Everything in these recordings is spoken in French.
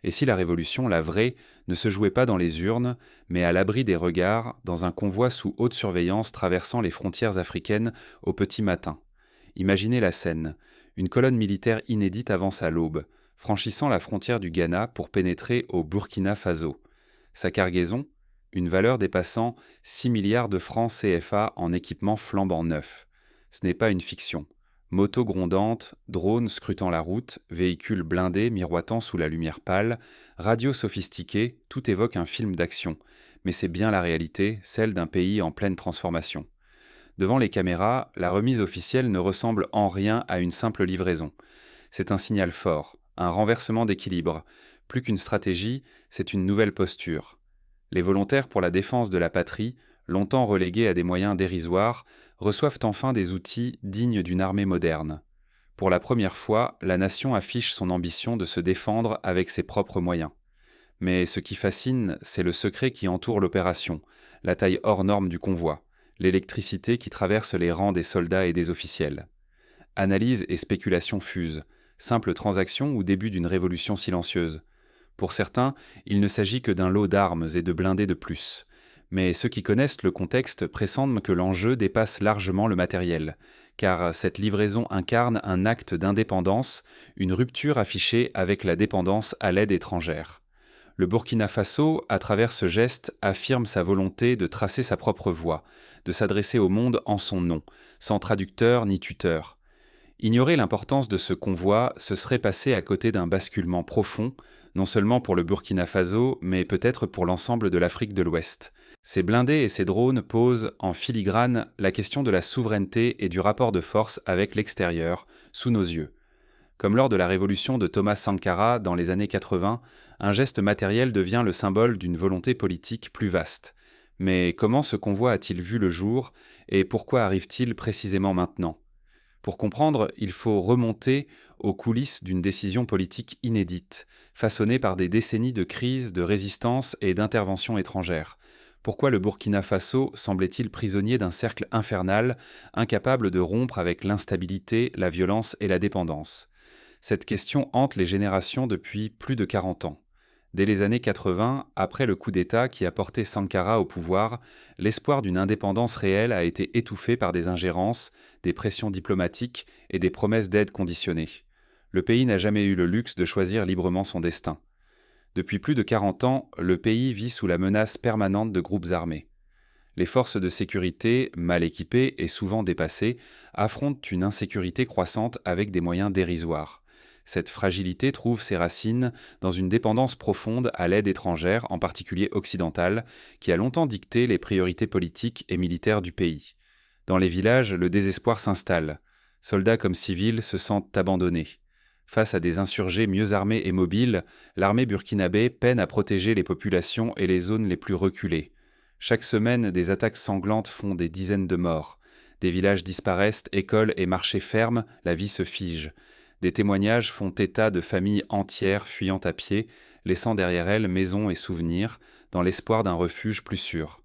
Et si la révolution, la vraie, ne se jouait pas dans les urnes, mais à l'abri des regards, dans un convoi sous haute surveillance traversant les frontières africaines au petit matin? Imaginez la scène. Une colonne militaire inédite avance à l'aube, franchissant la frontière du Ghana pour pénétrer au Burkina Faso. Sa cargaison, une valeur dépassant 6 milliards de francs CFA en équipement flambant neuf. Ce n'est pas une fiction. Motos grondantes, drones scrutant la route, véhicules blindés miroitant sous la lumière pâle, radios sophistiquées, tout évoque un film d'action. Mais c'est bien la réalité, celle d'un pays en pleine transformation. Devant les caméras, la remise officielle ne ressemble en rien à une simple livraison. C'est un signal fort, un renversement d'équilibre. Plus qu'une stratégie, c'est une nouvelle posture. Les volontaires pour la défense de la patrie, longtemps relégués à des moyens dérisoires, reçoivent enfin des outils dignes d'une armée moderne. Pour la première fois, la nation affiche son ambition de se défendre avec ses propres moyens. Mais ce qui fascine, c'est le secret qui entoure l'opération, la taille hors norme du convoi, l'électricité qui traverse les rangs des soldats et des officiels. Analyse et spéculation fusent, simple transaction ou début d'une révolution silencieuse. Pour certains, il ne s'agit que d'un lot d'armes et de blindés de plus. Mais ceux qui connaissent le contexte pressentent que l'enjeu dépasse largement le matériel, car cette livraison incarne un acte d'indépendance, une rupture affichée avec la dépendance à l'aide étrangère. Le Burkina Faso, à travers ce geste, affirme sa volonté de tracer sa propre voie, de s'adresser au monde en son nom, sans traducteur ni tuteur. Ignorer l'importance de ce convoi, ce serait passer à côté d'un basculement profond, non seulement pour le Burkina Faso, mais peut-être pour l'ensemble de l'Afrique de l'Ouest. Ces blindés et ces drones posent en filigrane la question de la souveraineté et du rapport de force avec l'extérieur, sous nos yeux. Comme lors de la révolution de Thomas Sankara dans les années 80, un geste matériel devient le symbole d'une volonté politique plus vaste. Mais comment ce convoi a-t-il vu le jour et pourquoi arrive-t-il précisément maintenant ? Pour comprendre, il faut remonter aux coulisses d'une décision politique inédite, façonnée par des décennies de crises, de résistance et d'interventions étrangères. Pourquoi le Burkina Faso semblait-il prisonnier d'un cercle infernal, incapable de rompre avec l'instabilité, la violence et la dépendance ? Cette question hante les générations depuis plus de 40 ans. Dès les années 80, après le coup d'État qui a porté Sankara au pouvoir, l'espoir d'une indépendance réelle a été étouffé par des ingérences, des pressions diplomatiques et des promesses d'aide conditionnées. Le pays n'a jamais eu le luxe de choisir librement son destin. Depuis plus de 40 ans, le pays vit sous la menace permanente de groupes armés. Les forces de sécurité, mal équipées et souvent dépassées, affrontent une insécurité croissante avec des moyens dérisoires. Cette fragilité trouve ses racines dans une dépendance profonde à l'aide étrangère, en particulier occidentale, qui a longtemps dicté les priorités politiques et militaires du pays. Dans les villages, le désespoir s'installe. Soldats comme civils se sentent abandonnés. Face à des insurgés mieux armés et mobiles, l'armée burkinabé peine à protéger les populations et les zones les plus reculées. Chaque semaine, des attaques sanglantes font des dizaines de morts. Des villages disparaissent, écoles et marchés ferment, la vie se fige. Des témoignages font état de familles entières fuyant à pied, laissant derrière elles maisons et souvenirs, dans l'espoir d'un refuge plus sûr.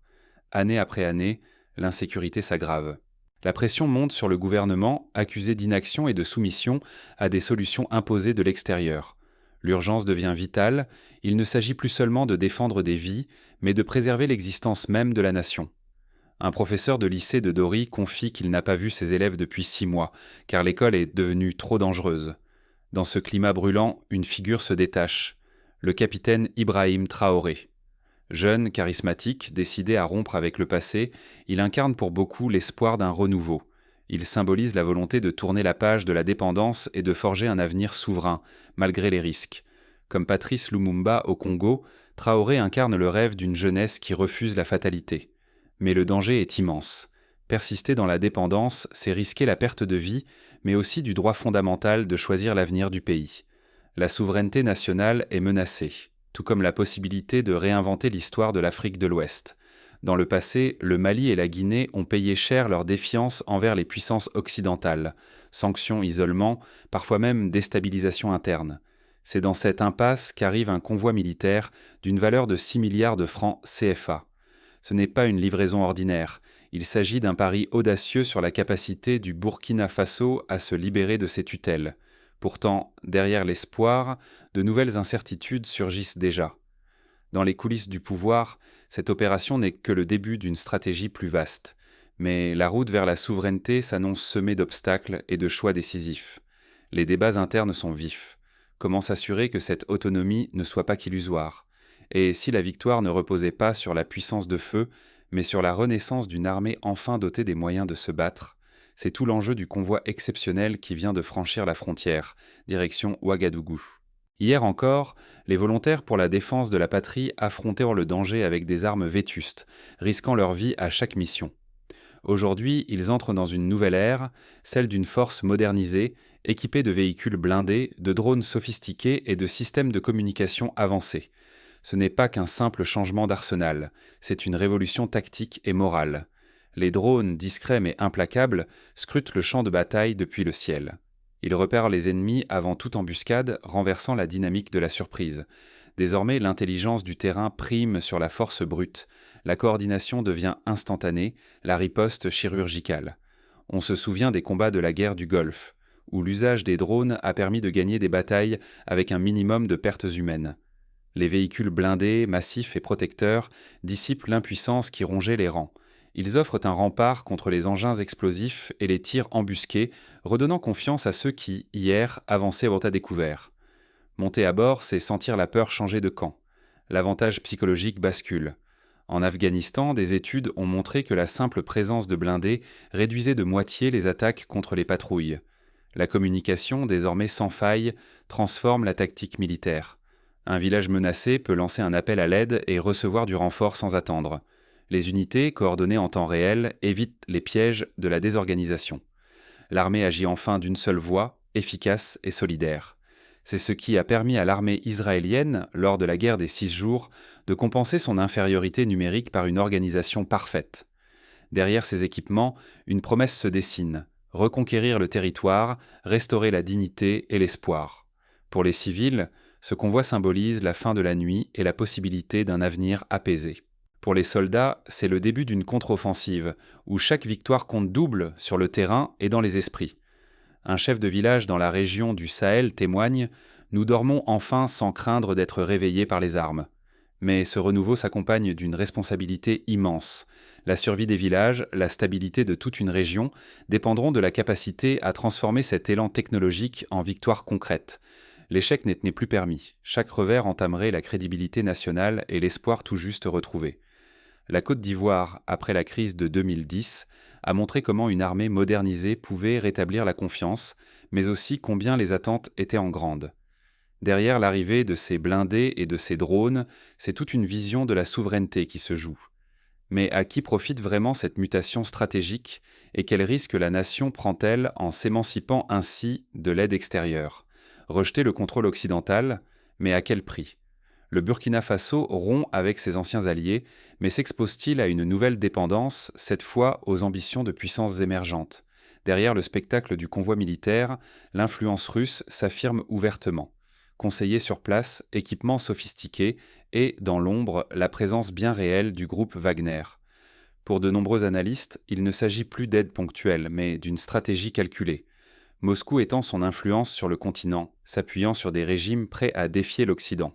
Année après année, l'insécurité s'aggrave. La pression monte sur le gouvernement, accusé d'inaction et de soumission à des solutions imposées de l'extérieur. L'urgence devient vitale, il ne s'agit plus seulement de défendre des vies, mais de préserver l'existence même de la nation. Un professeur de lycée de Dori confie qu'il n'a pas vu ses élèves depuis 6 mois, car l'école est devenue trop dangereuse. Dans ce climat brûlant, une figure se détache, le capitaine Ibrahim Traoré. Jeune, charismatique, décidé à rompre avec le passé, il incarne pour beaucoup l'espoir d'un renouveau. Il symbolise la volonté de tourner la page de la dépendance et de forger un avenir souverain, malgré les risques. Comme Patrice Lumumba au Congo, Traoré incarne le rêve d'une jeunesse qui refuse la fatalité. Mais le danger est immense. Persister dans la dépendance, c'est risquer la perte de vie, mais aussi du droit fondamental de choisir l'avenir du pays. La souveraineté nationale est menacée, tout comme la possibilité de réinventer l'histoire de l'Afrique de l'Ouest. Dans le passé, le Mali et la Guinée ont payé cher leur défiance envers les puissances occidentales, sanctions, isolement, parfois même déstabilisation interne. C'est dans cette impasse qu'arrive un convoi militaire d'une valeur de 6 milliards de francs CFA. Ce n'est pas une livraison ordinaire, il s'agit d'un pari audacieux sur la capacité du Burkina Faso à se libérer de ses tutelles. Pourtant, derrière l'espoir, de nouvelles incertitudes surgissent déjà. Dans les coulisses du pouvoir, cette opération n'est que le début d'une stratégie plus vaste. Mais la route vers la souveraineté s'annonce semée d'obstacles et de choix décisifs. Les débats internes sont vifs. Comment s'assurer que cette autonomie ne soit pas qu'illusoire? Et si la victoire ne reposait pas sur la puissance de feu, mais sur la renaissance d'une armée enfin dotée des moyens de se battre, c'est tout l'enjeu du convoi exceptionnel qui vient de franchir la frontière, direction Ouagadougou. Hier encore, les volontaires pour la défense de la patrie affrontèrent le danger avec des armes vétustes, risquant leur vie à chaque mission. Aujourd'hui, ils entrent dans une nouvelle ère, celle d'une force modernisée, équipée de véhicules blindés, de drones sophistiqués et de systèmes de communication avancés. Ce n'est pas qu'un simple changement d'arsenal, c'est une révolution tactique et morale. Les drones, discrets mais implacables, scrutent le champ de bataille depuis le ciel. Ils repèrent les ennemis avant toute embuscade, renversant la dynamique de la surprise. Désormais, l'intelligence du terrain prime sur la force brute. La coordination devient instantanée, la riposte chirurgicale. On se souvient des combats de la guerre du Golfe, où l'usage des drones a permis de gagner des batailles avec un minimum de pertes humaines. Les véhicules blindés, massifs et protecteurs dissipent l'impuissance qui rongeait les rangs. Ils offrent un rempart contre les engins explosifs et les tirs embusqués, redonnant confiance à ceux qui, hier, avançaient à découvert. Monter à bord, c'est sentir la peur changer de camp. L'avantage psychologique bascule. En Afghanistan, des études ont montré que la simple présence de blindés réduisait de moitié les attaques contre les patrouilles. La communication, désormais sans faille, transforme la tactique militaire. Un village menacé peut lancer un appel à l'aide et recevoir du renfort sans attendre. Les unités, coordonnées en temps réel, évitent les pièges de la désorganisation. L'armée agit enfin d'une seule voix, efficace et solidaire. C'est ce qui a permis à l'armée israélienne, lors de la guerre des 6 jours, de compenser son infériorité numérique par une organisation parfaite. Derrière ces équipements, une promesse se dessine: reconquérir le territoire, restaurer la dignité et l'espoir. Pour les civils, ce convoi symbolise la fin de la nuit et la possibilité d'un avenir apaisé. Pour les soldats, c'est le début d'une contre-offensive, où chaque victoire compte double sur le terrain et dans les esprits. Un chef de village dans la région du Sahel témoigne: « Nous dormons enfin sans craindre d'être réveillés par les armes ». Mais ce renouveau s'accompagne d'une responsabilité immense. La survie des villages, la stabilité de toute une région dépendront de la capacité à transformer cet élan technologique en victoire concrète. L'échec n'est plus permis. Chaque revers entamerait la crédibilité nationale et l'espoir tout juste retrouvé. La Côte d'Ivoire, après la crise de 2010, a montré comment une armée modernisée pouvait rétablir la confiance, mais aussi combien les attentes étaient en grande. Derrière l'arrivée de ces blindés et de ces drones, c'est toute une vision de la souveraineté qui se joue. Mais à qui profite vraiment cette mutation stratégique et quel risque la nation prend-elle en s'émancipant ainsi de l'aide extérieure? Rejeter le contrôle occidental, mais à quel prix? Le Burkina Faso rompt avec ses anciens alliés, mais s'expose-t-il à une nouvelle dépendance, cette fois aux ambitions de puissances émergentes? Derrière le spectacle du convoi militaire, l'influence russe s'affirme ouvertement. Conseillers sur place, équipements sophistiqués et, dans l'ombre, la présence bien réelle du groupe Wagner. Pour de nombreux analystes, il ne s'agit plus d'aide ponctuelle, mais d'une stratégie calculée. Moscou étend son influence sur le continent, s'appuyant sur des régimes prêts à défier l'Occident.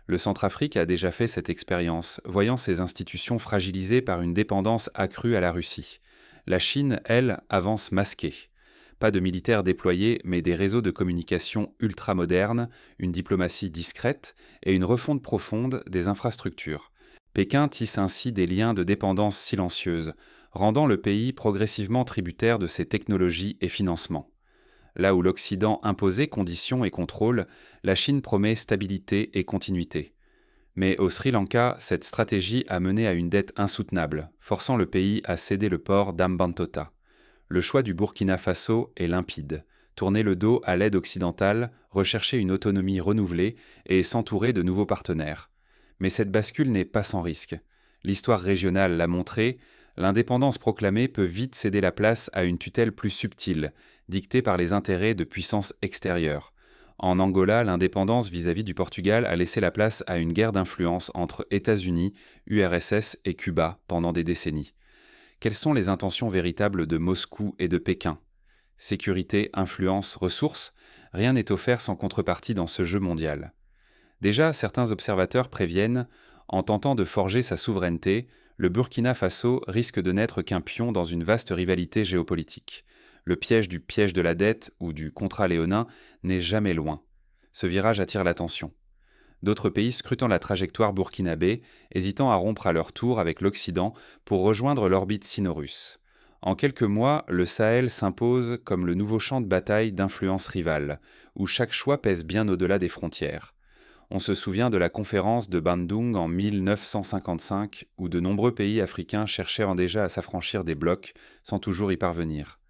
Le Centrafrique a déjà fait cette expérience, voyant ses institutions fragilisées par une dépendance accrue à la Russie. La Chine, elle, avance masquée. Pas de militaires déployés, mais des réseaux de communication ultra-modernes, une diplomatie discrète et une refonte profonde des infrastructures. Pékin tisse ainsi des liens de dépendance silencieuse, rendant le pays progressivement tributaire de ses technologies et financements. Là où l'Occident imposait conditions et contrôles, la Chine promet stabilité et continuité. Mais au Sri Lanka, cette stratégie a mené à une dette insoutenable, forçant le pays à céder le port d'Hambantota. Le choix du Burkina Faso est limpide: tourner le dos à l'aide occidentale, rechercher une autonomie renouvelée et s'entourer de nouveaux partenaires. Mais cette bascule n'est pas sans risque. L'histoire régionale l'a montré, l'indépendance proclamée peut vite céder la place à une tutelle plus subtile, dictée par les intérêts de puissances extérieures. En Angola, l'indépendance vis-à-vis du Portugal a laissé la place à une guerre d'influence entre États-Unis, URSS et Cuba pendant des décennies. Quelles sont les intentions véritables de Moscou et de Pékin? Sécurité, influence, ressources? Rien n'est offert sans contrepartie dans ce jeu mondial. Déjà, certains observateurs préviennent, en tentant de forger sa souveraineté, le Burkina Faso risque de n'être qu'un pion dans une vaste rivalité géopolitique. Le piège de la dette ou du contrat léonin n'est jamais loin. Ce virage attire l'attention. D'autres pays scrutant la trajectoire burkinabé, hésitant à rompre à leur tour avec l'Occident pour rejoindre l'orbite sino-russe. En quelques mois, le Sahel s'impose comme le nouveau champ de bataille d'influences rivales, où chaque choix pèse bien au-delà des frontières. On se souvient de la conférence de Bandung en 1955, où de nombreux pays africains cherchaient déjà à s'affranchir des blocs, sans toujours y parvenir.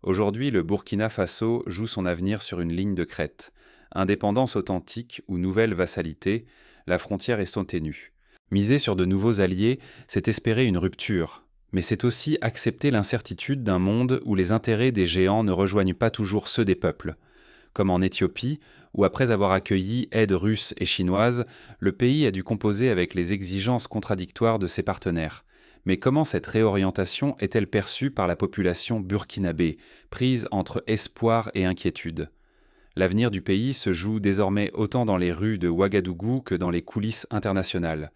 Aujourd'hui, le Burkina Faso joue son avenir sur une ligne de crête. Indépendance authentique ou nouvelle vassalité, la frontière est son ténue. Miser sur de nouveaux alliés, c'est espérer une rupture. Mais c'est aussi accepter l'incertitude d'un monde où les intérêts des géants ne rejoignent pas toujours ceux des peuples. Comme en Éthiopie, où après avoir accueilli aide russe et chinoise, le pays a dû composer avec les exigences contradictoires de ses partenaires. Mais comment cette réorientation est-elle perçue par la population burkinabé, prise entre espoir et inquiétude ? L'avenir du pays se joue désormais autant dans les rues de Ouagadougou que dans les coulisses internationales.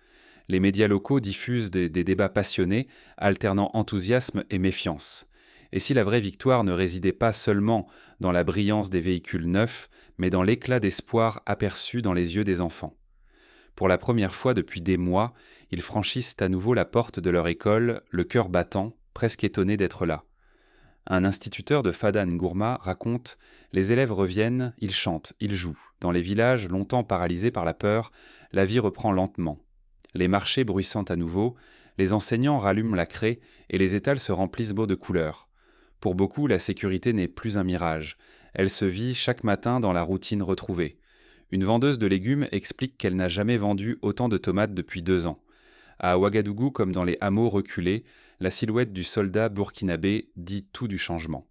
Les médias locaux diffusent des débats passionnés, alternant enthousiasme et méfiance. Et si la vraie victoire ne résidait pas seulement dans la brillance des véhicules neufs, mais dans l'éclat d'espoir aperçu dans les yeux des enfants. Pour la première fois depuis des mois, ils franchissent à nouveau la porte de leur école, le cœur battant, presque étonnés d'être là. Un instituteur de Fada Ngourma raconte « Les élèves reviennent, ils chantent, ils jouent. Dans les villages, longtemps paralysés par la peur, la vie reprend lentement. Les marchés bruissant à nouveau, les enseignants rallument la craie et les étals se remplissent beaux de couleurs. Pour beaucoup, la sécurité n'est plus un mirage. Elle se vit chaque matin dans la routine retrouvée. Une vendeuse de légumes explique qu'elle n'a jamais vendu autant de tomates depuis 2 ans. À Ouagadougou, comme dans les hameaux reculés, la silhouette du soldat burkinabé dit tout du changement.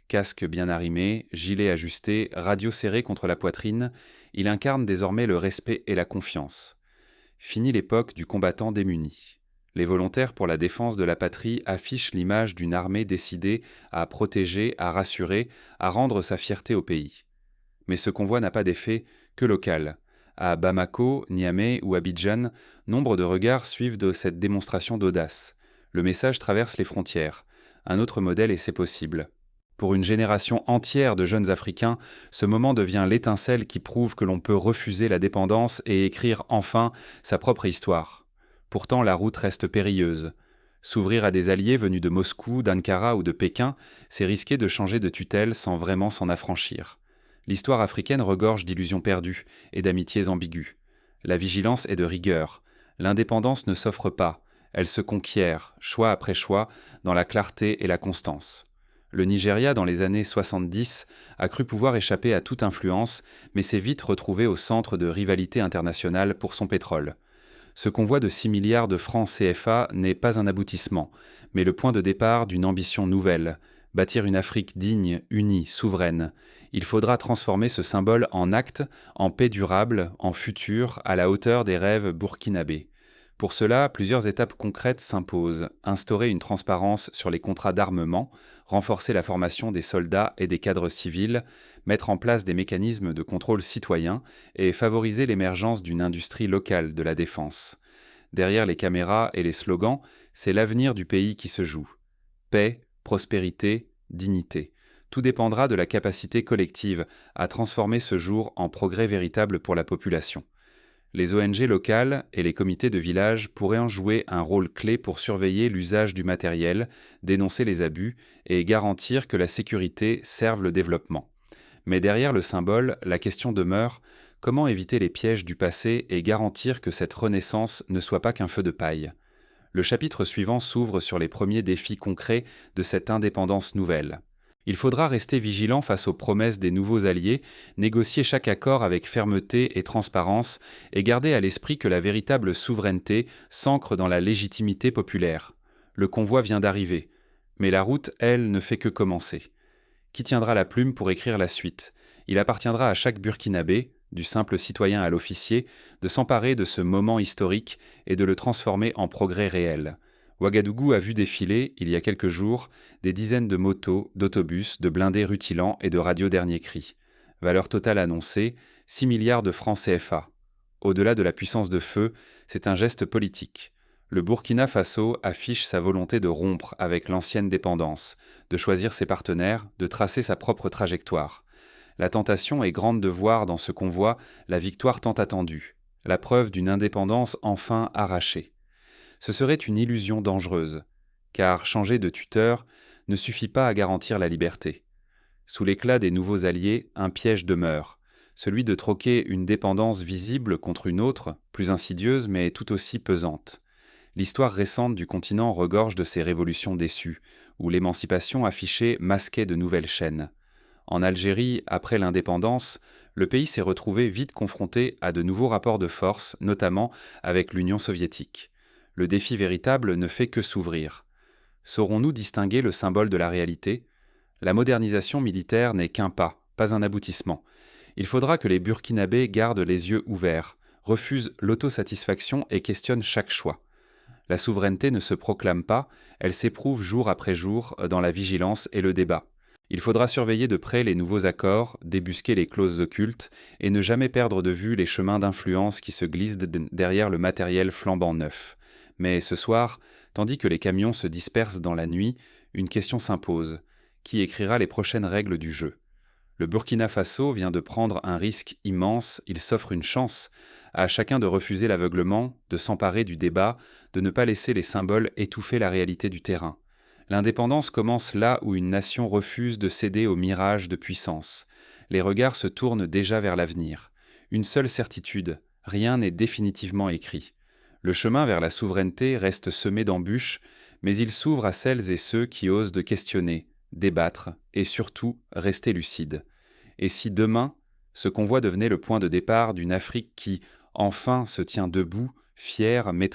Casque bien arrimé, gilet ajusté, radio serré contre la poitrine, il incarne désormais le respect et la confiance. Fini l'époque du combattant démuni. Les volontaires pour la défense de la patrie affichent l'image d'une armée décidée à protéger, à rassurer, à rendre sa fierté au pays. Mais ce convoi n'a pas d'effet que local. À Bamako, Niamey ou Abidjan, nombre de regards suivent de cette démonstration d'audace. Le message traverse les frontières. Un autre modèle et c'est possible. Pour une génération entière de jeunes Africains, ce moment devient l'étincelle qui prouve que l'on peut refuser la dépendance et écrire enfin sa propre histoire. Pourtant, la route reste périlleuse. S'ouvrir à des alliés venus de Moscou, d'Ankara ou de Pékin, c'est risquer de changer de tutelle sans vraiment s'en affranchir. L'histoire africaine regorge d'illusions perdues et d'amitiés ambiguës. La vigilance est de rigueur. L'indépendance ne s'offre pas. Elle se conquiert, choix après choix, dans la clarté et la constance. Le Nigeria, dans les années 70, a cru pouvoir échapper à toute influence, mais s'est vite retrouvé au centre de rivalités internationales pour son pétrole. Ce convoi de 6 milliards de francs CFA n'est pas un aboutissement, mais le point de départ d'une ambition nouvelle, bâtir une Afrique digne, unie, souveraine. Il faudra transformer ce symbole en acte, en paix durable, en futur, à la hauteur des rêves burkinabés. Pour cela, plusieurs étapes concrètes s'imposent. Instaurer une transparence sur les contrats d'armement, renforcer la formation des soldats et des cadres civils, mettre en place des mécanismes de contrôle citoyen et favoriser l'émergence d'une industrie locale de la défense. Derrière les caméras et les slogans, c'est l'avenir du pays qui se joue. Paix, prospérité, dignité. Tout dépendra de la capacité collective à transformer ce jour en progrès véritable pour la population. Les ONG locales et les comités de village pourraient en jouer un rôle clé pour surveiller l'usage du matériel, dénoncer les abus et garantir que la sécurité serve le développement. Mais derrière le symbole, la question demeure: comment éviter les pièges du passé et garantir que cette renaissance ne soit pas qu'un feu de paille ? Le chapitre suivant s'ouvre sur les premiers défis concrets de cette indépendance nouvelle. Il faudra rester vigilant face aux promesses des nouveaux alliés, négocier chaque accord avec fermeté et transparence et garder à l'esprit que la véritable souveraineté s'ancre dans la légitimité populaire. Le convoi vient d'arriver, mais la route, elle, ne fait que commencer. Qui tiendra la plume pour écrire la suite ? Il appartiendra à chaque Burkinabé, du simple citoyen à l'officier, de s'emparer de ce moment historique et de le transformer en progrès réel. Ouagadougou a vu défiler, il y a quelques jours, des dizaines de motos, d'autobus, de blindés rutilants et de radios dernier cri. Valeur totale annoncée, 6 milliards de francs CFA. Au-delà de la puissance de feu, c'est un geste politique. Le Burkina Faso affiche sa volonté de rompre avec l'ancienne dépendance, de choisir ses partenaires, de tracer sa propre trajectoire. La tentation est grande de voir dans ce convoi la victoire tant attendue, la preuve d'une indépendance enfin arrachée. Ce serait une illusion dangereuse, car changer de tuteur ne suffit pas à garantir la liberté. Sous l'éclat des nouveaux alliés, un piège demeure, celui de troquer une dépendance visible contre une autre, plus insidieuse mais tout aussi pesante. L'histoire récente du continent regorge de ces révolutions déçues, où l'émancipation affichée masquait de nouvelles chaînes. En Algérie, après l'indépendance, le pays s'est retrouvé vite confronté à de nouveaux rapports de force, notamment avec l'Union soviétique. Le défi véritable ne fait que s'ouvrir. Saurons-nous distinguer le symbole de la réalité ? La modernisation militaire n'est qu'un pas un aboutissement. Il faudra que les Burkinabés gardent les yeux ouverts, refusent l'autosatisfaction et questionnent chaque choix. La souveraineté ne se proclame pas, elle s'éprouve jour après jour dans la vigilance et le débat. Il faudra surveiller de près les nouveaux accords, débusquer les clauses occultes et ne jamais perdre de vue les chemins d'influence qui se glissent derrière le matériel flambant neuf. Mais ce soir, tandis que les camions se dispersent dans la nuit, une question s'impose. Qui écrira les prochaines règles du jeu ? Le Burkina Faso vient de prendre un risque immense, il s'offre une chance. À chacun de refuser l'aveuglement, de s'emparer du débat, de ne pas laisser les symboles étouffer la réalité du terrain. L'indépendance commence là où une nation refuse de céder au mirage de puissance. Les regards se tournent déjà vers l'avenir. Une seule certitude, rien n'est définitivement écrit. Le chemin vers la souveraineté reste semé d'embûches, mais il s'ouvre à celles et ceux qui osent de questionner, débattre et surtout rester lucide. Et si demain, ce convoi devenait le point de départ d'une Afrique qui, enfin, se tient debout, fière,